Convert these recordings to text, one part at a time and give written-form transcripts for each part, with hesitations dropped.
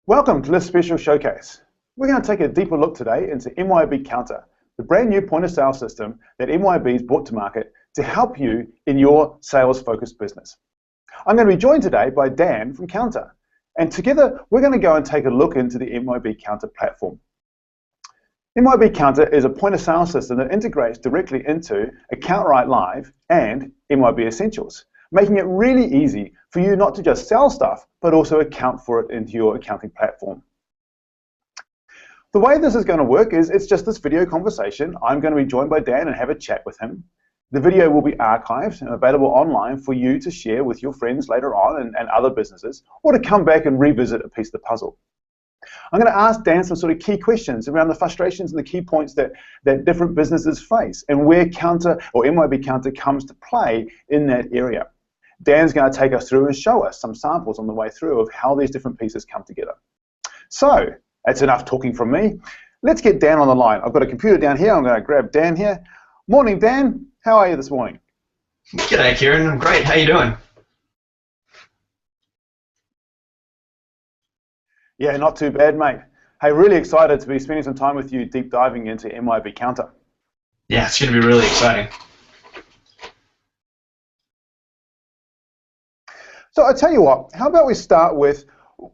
Welcome to this special showcase. We're going to take a deeper look today into MYOB Kounta, the brand new point of sale system that MYOB has brought to market to help you in your sales-focused business. I'm going to be joined today by Dan from Kounta, and together we're going to go and take a look into the MYOB Kounta platform. MYOB Kounta is a point of sale system that integrates directly into AccountWrite Live and MYOB Essentials, making it really easy for you not to just sell stuff, but also account for it into your accounting platform. The way this is going to work is it's just this video conversation. I'm going to be joined by Dan and have a chat with him. The video will be archived and available online for you to share with your friends later on and other businesses, or to come back and revisit a piece of the puzzle. I'm going to ask Dan some sort of key questions around the frustrations and the key points that different businesses face and where Kounta or MYOB Kounta comes to play in that area. Dan's going to take us through and show us some samples on the way through of how these different pieces come together. So, that's enough talking from me. Let's get Dan on the line. I've got a computer down here. I'm going to grab Dan here. Morning, Dan. How are you this morning? G'day, Kieran. I'm great. How you doing? Yeah, not too bad, mate. Hey, really excited to be spending some time with you deep diving into MYOB Kounta. Yeah, it's going to be really exciting. So I tell you what, how about we start with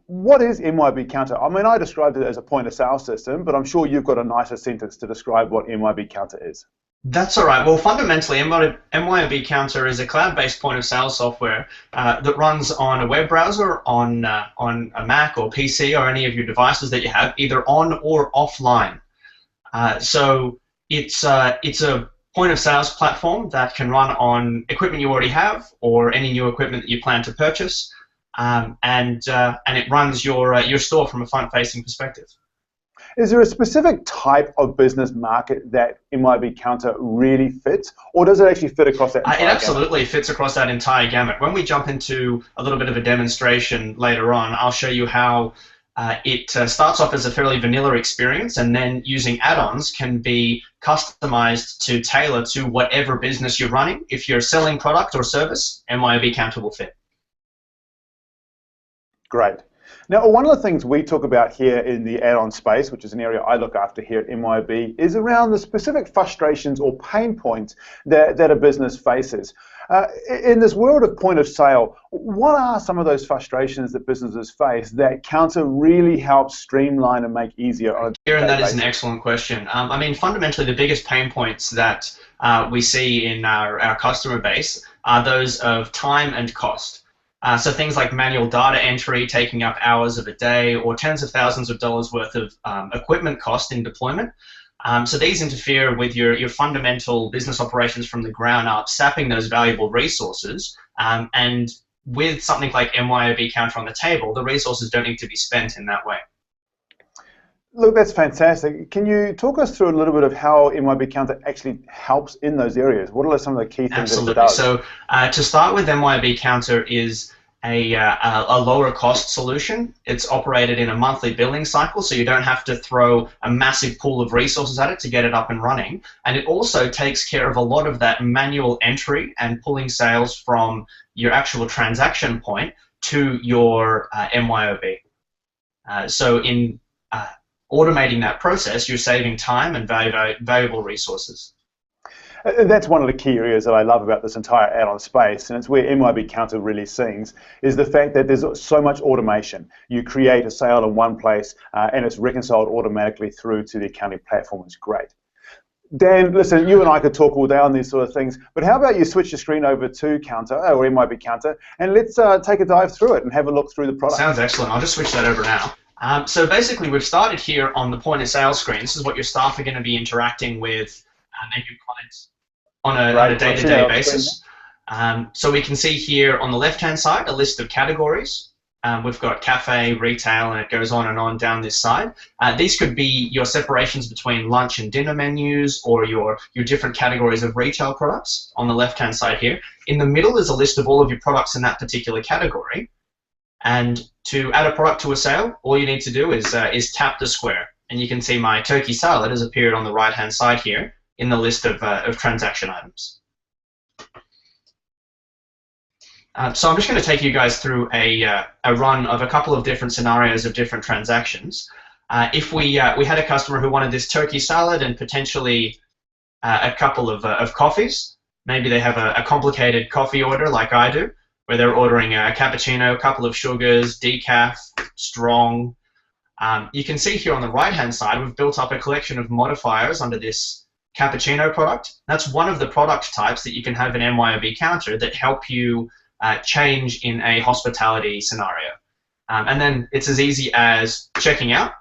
what is MYOB Kounta? I mean, I described it as a point of sale system, but I'm sure you've got a nicer sentence to describe what MYOB Kounta is. That's all right. Well, fundamentally, MYOB Kounta is a cloud-based point of sale software that runs on a web browser, on a Mac or PC or any of your devices that you have, either on or offline. So it's a point of sales platform that can run on equipment you already have or any new equipment that you plan to purchase, and it runs your store from a front-facing perspective. Is there a specific type of business market that MYOB Kounta really fits, or does it actually fit across that entire It absolutely fits across that entire gamut. When we jump into a little bit of a demonstration later on, I'll show you how it starts off as a fairly vanilla experience, and then using add-ons can be customized to tailor to whatever business you're running. If you're selling product or service, MYOB Kounta will fit. Great. Now, one of the things we talk about here in the add-on space, which is an area I look after here at MYOB, is around the specific frustrations or pain points that a business faces. In this world of point of sale, what are some of those frustrations that businesses face that Kounta really helps streamline and make easier on a Kieran, that is an excellent question. I mean, fundamentally, the biggest pain points that we see in our customer base are those of time and cost. So things like manual data entry taking up hours of a day, or tens of thousands of dollars worth of equipment cost in deployment. So these interfere with your fundamental business operations from the ground up, sapping those valuable resources. And with something like MYOB Kounta on the table, the resources don't need to be spent in that way. Look, that's fantastic. Can you talk us through a little bit of how MYOB Kounta actually helps in those areas? What are some of the key things that it does? So to start with, MYOB Kounta is a lower cost solution. It's operated in a monthly billing cycle, so you don't have to throw a massive pool of resources at it to get it up and running. And it also takes care of a lot of that manual entry and pulling sales from your actual transaction point to your MYOB. So in automating that process, you're saving time and valuable resources. That's one of the key areas that I love about this entire add-on space, and it's where MYOB Kounta really sings, is the fact that there's so much automation. You create a sale in one place, and it's reconciled automatically through to the accounting platform. It's great. Dan, listen, you and I could talk all day on these sort of things, but how about you switch your screen over to Kounta, or MYOB Kounta, and let's take a dive through it and have a look through the product. Sounds excellent. I'll just switch that over now. So basically, we've started here on the point of sale screen. This is what your staff are going to be interacting with their new clients on a day-to-day basis. So we can see here on the left-hand side a list of categories. We've got cafe, retail, and it goes on and on down this side. These could be your separations between lunch and dinner menus, or your different categories of retail products on the left-hand side here. In the middle is a list of all of your products in that particular category. And to add a product to a sale, all you need to do is tap the square. And you can see my turkey salad has appeared on the right-hand side here in the list of transaction items. So I'm just going to take you guys through a run of a couple of different scenarios of different transactions. If we had a customer who wanted this turkey salad and potentially a couple of coffees, maybe they have a complicated coffee order like I do, where they're ordering a cappuccino, a couple of sugars, decaf, strong. You can see here on the right-hand side, we've built up a collection of modifiers under this cappuccino product. That's one of the product types that you can have in MYOB Kounta that help you change in a hospitality scenario. And then it's as easy as checking out,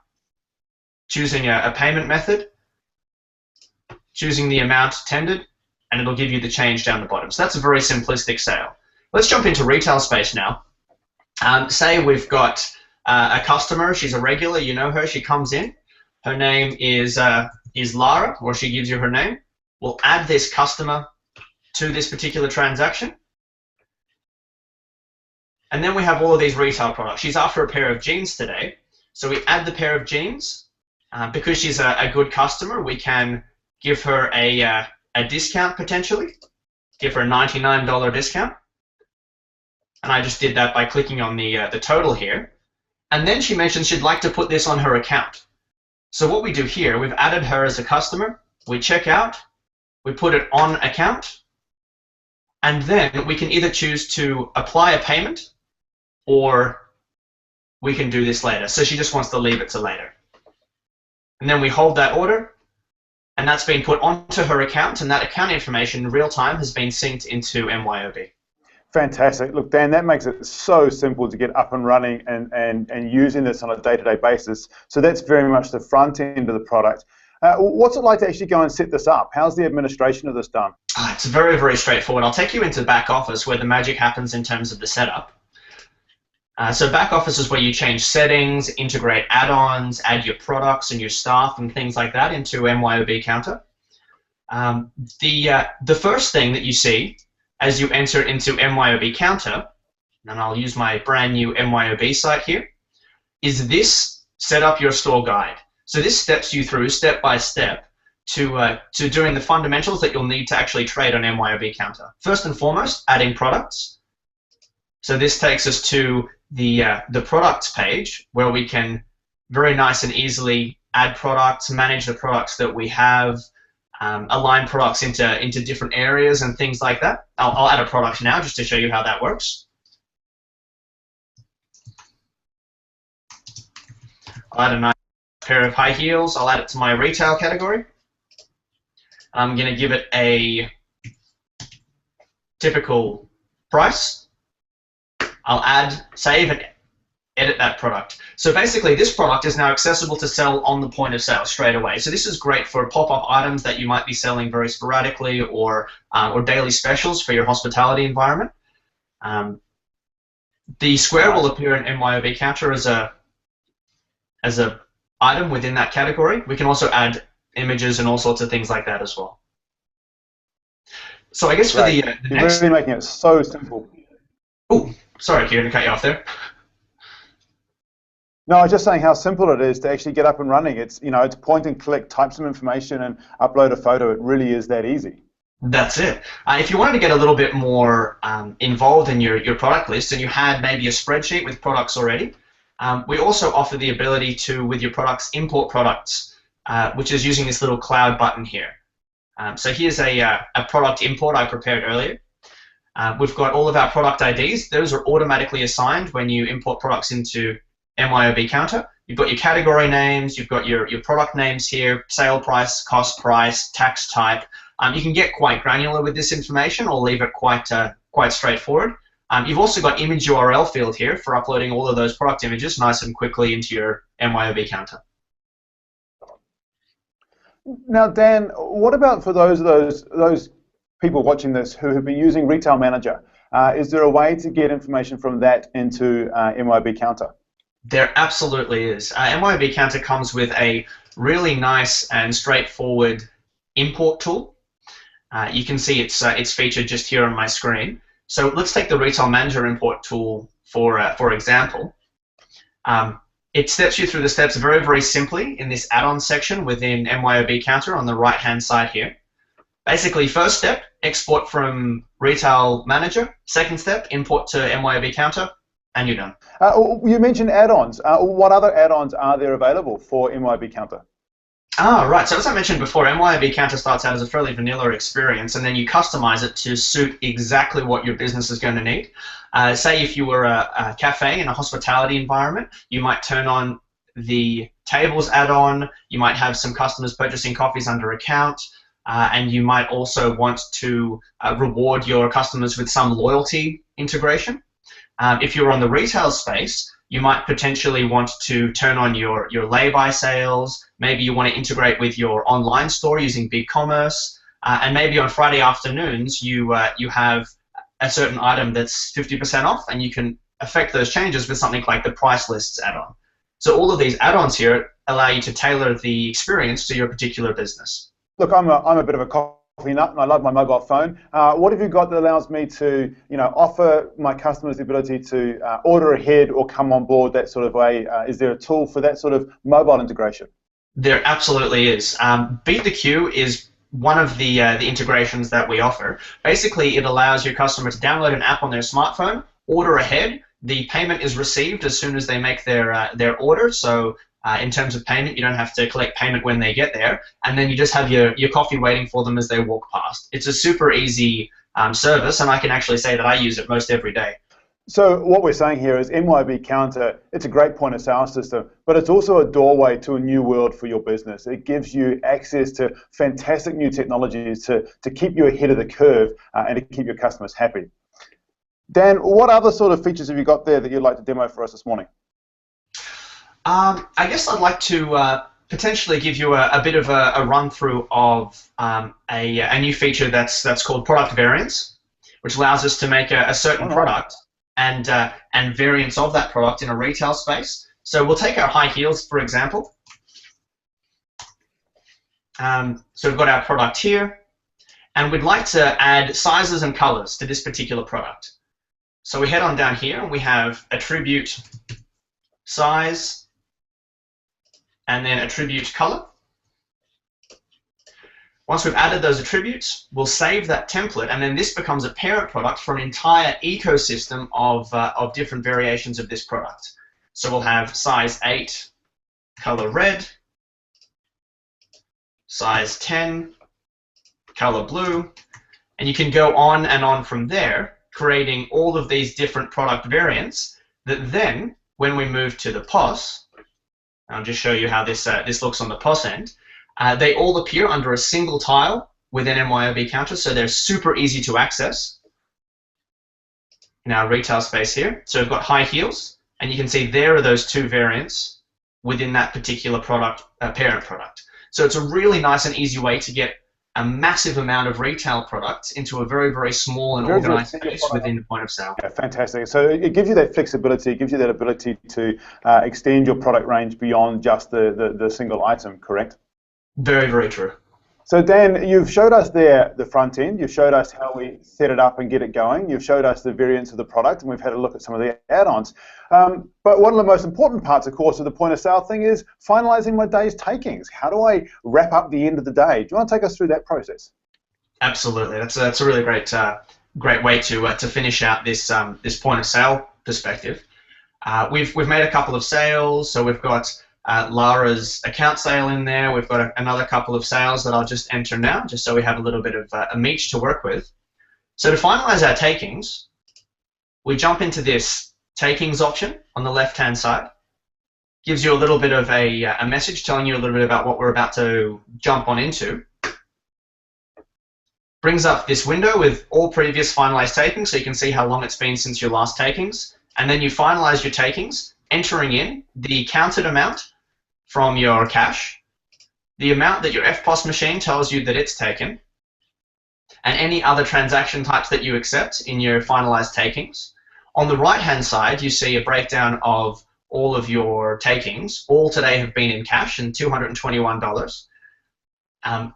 choosing a payment method, choosing the amount tendered, and it'll give you the change down the bottom. So that's a very simplistic sale. Let's jump into retail space now. Say we've got a customer, she's a regular, you know her, she comes in. Her name is Lara, or she gives you her name. We'll add this customer to this particular transaction. And then we have all of these retail products. She's after a pair of jeans today, so we add the pair of jeans. Because she's a good customer, we can give her a discount potentially, give her a $99 discount. And I just did that by clicking on the total here. And then she mentioned she'd like to put this on her account. So what we do here, we've added her as a customer, we check out, we put it on account, and then we can either choose to apply a payment or we can do this later. So she just wants to leave it to later. And then we hold that order, and that's been put onto her account, and that account information in real time has been synced into MYOB. Fantastic. Look, Dan, that makes it so simple to get up and running and using this on a day-to-day basis. So that's very much the front end of the product. What's it like to actually go and set this up? How's the administration of this done? It's very, very straightforward. I'll take you into the back office where the magic happens in terms of the setup. So back office is where you change settings, integrate add-ons, add your products and your staff and things like that into MYOB Kounta. The first thing that you see as you enter into MYOB Kounta, and I'll use my brand new MYOB site here, is this set up your store guide. So this steps you through step by step to doing the fundamentals that you'll need to actually trade on MYOB Kounta. First and foremost, adding products. So this takes us to the products page where we can very nice and easily add products, manage the products that we have, align products into different areas and things like that. I'll add a product now just to show you how that works. I'll add a nice pair of high heels. I'll add it to my retail category. I'm going to give it a typical price. I'll add, save, and edit that product. So basically, this product is now accessible to sell on the point of sale straight away. So this is great for pop-up items that you might be selling very sporadically, or daily specials for your hospitality environment. The square will appear in MYOB Kounta as a item within that category. We can also add images and all sorts of things like that as well. So I guess for the next... You're really making it so simple. Oh, sorry, Kieran, to cut you off there. No, I was just saying how simple it is to actually get up and running. It's, it's point and click, type some information and upload a photo. It really is that easy. That's it. If you wanted to get a little bit more involved in your product list and you had maybe a spreadsheet with products already, we also offer the ability to, with your products, import products, which is using this little cloud button here. So here's a product import I prepared earlier. We've got all of our product IDs. Those are automatically assigned when you import products into MYOB Kounta. You've got your category names, you've got your product names here, sale price, cost price, tax type. You can get quite granular with this information or leave it quite straightforward. You've also got image URL field here for uploading all of those product images nice and quickly into your MYOB Kounta. Now, Dan, what about for those people watching this who have been using Retail Manager? Is there a way to get information from that into MYOB Kounta? There absolutely is. MYOB Kounta comes with a really nice and straightforward import tool. You can see it's featured just here on my screen. So let's take the Retail Manager import tool for example. It steps you through the steps very, very simply in this add-on section within MYOB Kounta on the right-hand side here. Basically, first step, export from Retail Manager. Second step, import to MYOB Kounta, and you're done. You mentioned add-ons. What other add-ons are there available for MYOB Kounta? Right. So as I mentioned before, MYOB Kounta starts out as a fairly vanilla experience, and then you customize it to suit exactly what your business is going to need. Say if you were a cafe in a hospitality environment, you might turn on the tables add-on, you might have some customers purchasing coffees under account, and you might also want to reward your customers with some loyalty integration. If you're on the retail space, you might potentially want to turn on your lay-by sales. Maybe you want to integrate with your online store using BigCommerce, and maybe on Friday afternoons you have a certain item that's 50% off, and you can affect those changes with something like the price lists add-on. So all of these add-ons here allow you to tailor the experience to your particular business. Look, I'm a bit of a coffee nut, and I love my mobile phone. What have you got that allows me to, offer my customers the ability to order ahead or come on board that sort of way? Is there a tool for that sort of mobile integration? There absolutely is. Beat the Queue is one of the integrations that we offer. Basically, it allows your customer to download an app on their smartphone, order ahead. The payment is received as soon as they make their order. So in terms of payment, you don't have to collect payment when they get there, and then you just have your coffee waiting for them as they walk past. It's a super easy service, and I can actually say that I use it most every day. So what we're saying here is MYOB Kounta, it's a great point of sale system, but it's also a doorway to a new world for your business. It gives you access to fantastic new technologies to keep you ahead of the curve and to keep your customers happy. Dan, what other sort of features have you got there that you'd like to demo for us this morning? I guess I'd like to potentially give you a bit of a run-through of a new feature that's called product variants, which allows us to make a certain product and variants of that product in a retail space. So we'll take our high heels, for example. So we've got our product here, and we'd like to add sizes and colors to this particular product. So we head on down here, and we have attribute size, and then attribute color. Once we've added those attributes, we'll save that template, and then this becomes a parent product for an entire ecosystem of different variations of this product. So we'll have size 8, color red, size 10, color blue, and you can go on and on from there, creating all of these different product variants that then, when we move to the POS, I'll just show you how this looks on the POS end. They all appear under a single tile within MYOB Kounta, so they're super easy to access in our retail space here. So we've got high heels, and you can see there are those two variants within that particular product, parent product. So it's a really nice and easy way to get a massive amount of retail products into a very, very small and organized space within the point of sale. Yeah, fantastic. So it gives you that flexibility, it gives you that ability to extend your product range beyond just the single item, correct? Very, very true. So Dan, you've showed us there the front end, you've showed us how we set it up and get it going, you've showed us the variants of the product, and we've had a look at some of the add-ons. But one of the most important parts, of course, of the point of sale thing is finalizing my day's takings. How do I wrap up the end of the day? Do you want to take us through that process? Absolutely. That's a really great way to finish out this point of sale perspective. We've made a couple of sales, so we've got Lara's account sale in there. We've got another couple of sales that I'll just enter now, just so we have a little bit of a meat to work with. So to finalize our takings, we jump into this takings option on the left-hand side. Gives you a little bit of a message telling you a little bit about what we're about to jump on into. Brings up this window with all previous finalized takings, so you can see how long it's been since your last takings. And then you finalize your takings, entering in the counted amount from your cache, the amount that your FPOS machine tells you that it's taken, and any other transaction types that you accept in your finalized takings. On the right-hand side, you see a breakdown of all of your takings. All today have been in cash and $221.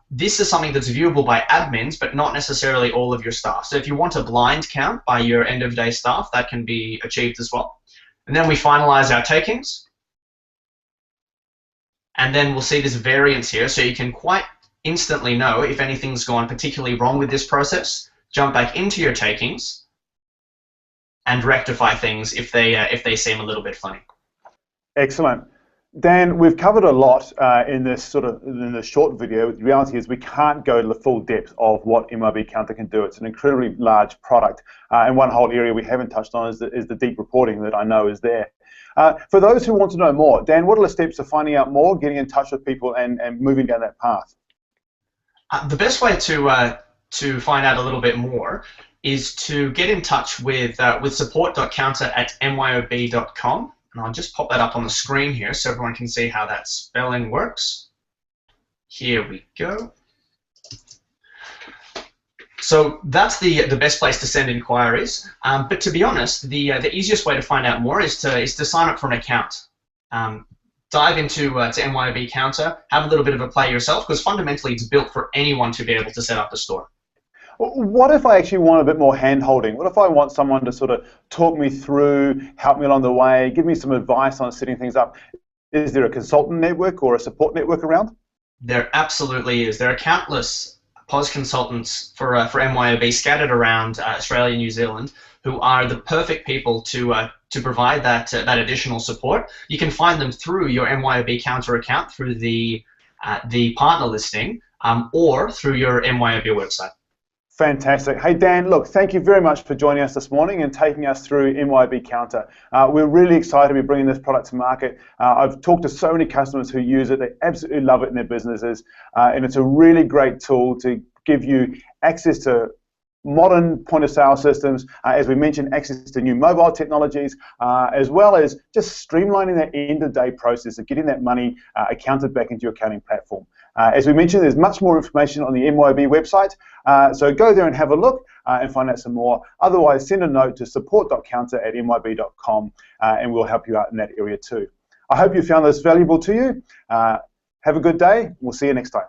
This is something that's viewable by admins, but not necessarily all of your staff. So if you want a blind count by your end-of-day staff, that can be achieved as well. And then we finalize our takings. And then we'll see this variance here. So you can quite instantly know if anything's gone particularly wrong with this process, jump back into your takings, and rectify things if they seem a little bit funny. Excellent. Dan, we've covered a lot in this short video. The reality is we can't go to the full depth of what MYOB Kounta can do. It's an incredibly large product, and one whole area we haven't touched on is the deep reporting that I know is there. For those who want to know more, Dan, what are the steps to finding out more, getting in touch with people, and moving down that path? The best way to find out a little bit more is to get in touch with support.kounta@myob.com. And I'll just pop that up on the screen here so everyone can see how that spelling works. Here we go. So that's the best place to send inquiries. But to be honest, the easiest way to find out more is to sign up for an account. Dive into to MYOB Kounta, have a little bit of a play yourself, because fundamentally it's built for anyone to be able to set up a store. What if I actually want a bit more hand-holding? What if I want someone to sort of talk me through, help me along the way, give me some advice on setting things up? Is there a consultant network or a support network around? There absolutely is. There are countless POS consultants for MYOB scattered around Australia and New Zealand who are the perfect people to provide that additional support. You can find them through your MYOB Kounta account, through the partner listing, or through your MYOB website. Fantastic. Hey, Dan, look, thank you very much for joining us this morning and taking us through MYOB Kounta. We're really excited to be bringing this product to market. I've talked to so many customers who use it. They absolutely love it in their businesses, and it's a really great tool to give you access to modern point-of-sale systems, as we mentioned, access to new mobile technologies, as well as just streamlining that end-of-day process of getting that money accounted back into your accounting platform. As we mentioned, there's much more information on the MYOB website, so go there and have a look and find out some more. Otherwise, send a note to support.kounta@myob.com and we'll help you out in that area too. I hope you found this valuable to you. Have a good day. We'll see you next time.